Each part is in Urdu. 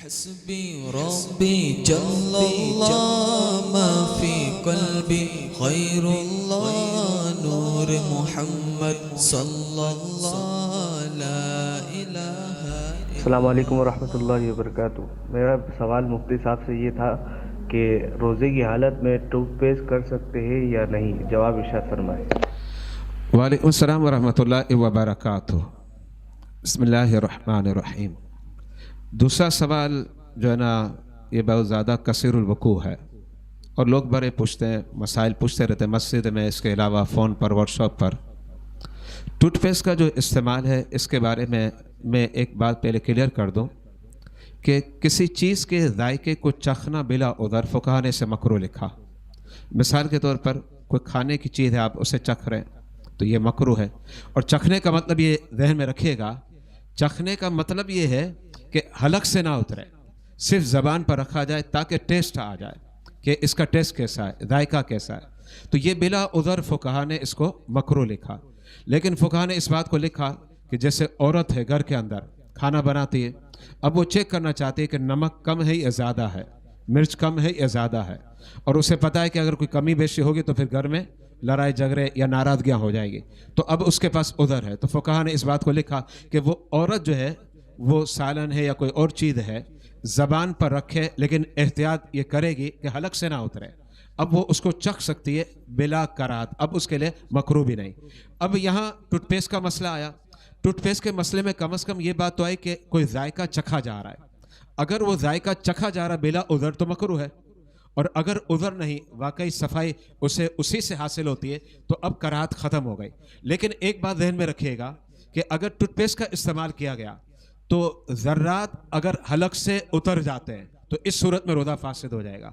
حسبي ربي جل الله ما في قلبي خير الله نور محمد صلى الله لا إله السلام علیکم ورحمۃ اللہ وبرکاتہ۔ میرا سوال مفتی صاحب سے یہ تھا کہ روزے کی حالت میں ٹوتھ پیسٹ کر سکتے ہیں یا نہیں؟ جواب ارشاد فرمائیں۔ وعلیکم السلام ورحمۃ اللہ وبرکاتہ۔ بسم اللہ الرحمن الرحیم۔ دوسرا سوال جو ہے نا یہ بہت زیادہ کثیر الوقوع ہے اور لوگ بڑے پوچھتے ہیں، مسائل پوچھتے رہتے ہیں مسجد میں، اس کے علاوہ فون پر، واٹس ایپ پر۔ ٹوتھ پیسٹ کا جو استعمال ہے اس کے بارے میں ایک بات پہلے کلیئر کر دوں کہ کسی چیز کے ذائقے کو چکھنا بلا عذر فقہا نے اسے مکروہ لکھا۔ مثال کے طور پر کوئی کھانے کی چیز ہے، آپ اسے چکھ رہے ہیں تو یہ مکروہ ہے۔ اور چکھنے کا مطلب یہ ذہن میں رکھیے گا، چکھنے کا مطلب یہ ہے کہ حلق سے نہ اترے، صرف زبان پر رکھا جائے تاکہ ٹیسٹ آ جائے کہ اس کا ٹیسٹ کیسا ہے، ذائقہ کیسا ہے۔ تو یہ بلا عذر فقہا نے اس کو مکروہ لکھا۔ لیکن فقہا نے اس بات کو لکھا کہ جیسے عورت ہے گھر کے اندر کھانا بناتی ہے، اب وہ چیک کرنا چاہتی ہے کہ نمک کم ہے یا زیادہ ہے، مرچ کم ہے یا زیادہ ہے، اور اسے پتہ ہے کہ اگر کوئی کمی بیشی ہوگی تو پھر گھر میں لڑائی جھگڑے یا ناراضگیاں ہو جائے گی، تو اب اس کے پاس عذر ہے۔ تو فقہا نے اس بات کو لکھا کہ وہ عورت جو ہے وہ سالن ہے یا کوئی اور چیز ہے زبان پر رکھے، لیکن احتیاط یہ کرے گی کہ حلق سے نہ اترے۔ اب وہ اس کو چکھ سکتی ہے بلا کراہت، اب اس کے لیے مکروہ بھی نہیں۔ اب یہاں ٹوتھ پیسٹ کا مسئلہ آیا۔ ٹوتھ پیسٹ کے مسئلے میں کم از کم یہ بات تو آئی کہ کوئی ذائقہ چکھا جا رہا ہے۔ اگر وہ ذائقہ چکھا جا رہا بلا عذر تو مکروہ ہے، اور اگر عذر نہیں، واقعی صفائی اسے اسی سے حاصل ہوتی ہے تو اب کراہت ختم ہو گئی۔ لیکن ایک بات ذہن میں رکھیے گا کہ اگر ٹوتھ پیسٹ کا استعمال کیا گیا تو ذرات اگر حلق سے اتر جاتے ہیں تو اس صورت میں روزہ فاسد ہو جائے گا،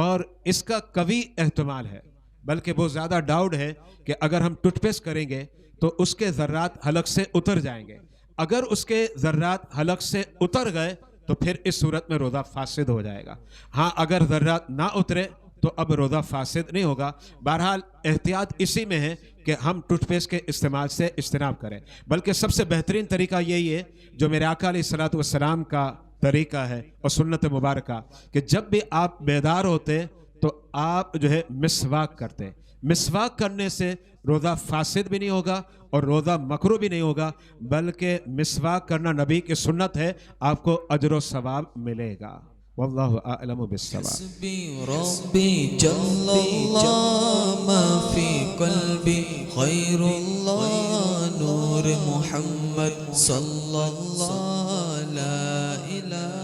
اور اس کا قوی احتمال ہے، بلکہ بہت زیادہ ڈاؤٹ ہے کہ اگر ہم ٹوتھ پیسٹ کریں گے تو اس کے ذرات حلق سے اتر جائیں گے۔ اگر اس کے ذرات حلق سے اتر گئے تو پھر اس صورت میں روزہ فاسد ہو جائے گا۔ ہاں اگر ذرات نہ اترے تو اب روزہ فاسد نہیں ہوگا۔ بہرحال احتیاط اسی میں ہے کہ ہم ٹوتھ پیسٹ کے استعمال سے اجتناب کریں، بلکہ سب سے بہترین طریقہ یہی ہے جو میرے آقا علیہ الصلوۃ والسلام کا طریقہ ہے اور سنت مبارکہ، کہ جب بھی آپ بیدار ہوتے تو آپ جو ہے مسواک کرتے۔ مسواک کرنے سے روزہ فاسد بھی نہیں ہوگا اور روزہ مکروہ بھی نہیں ہوگا، بلکہ مسواک کرنا نبی کی سنت ہے، آپ کو اجر و ثواب ملے گا۔ واللہ اعلم بالصواب۔ حسبي ربي جل الله ما في قلبي خير الله نور محمد صلى الله لا إله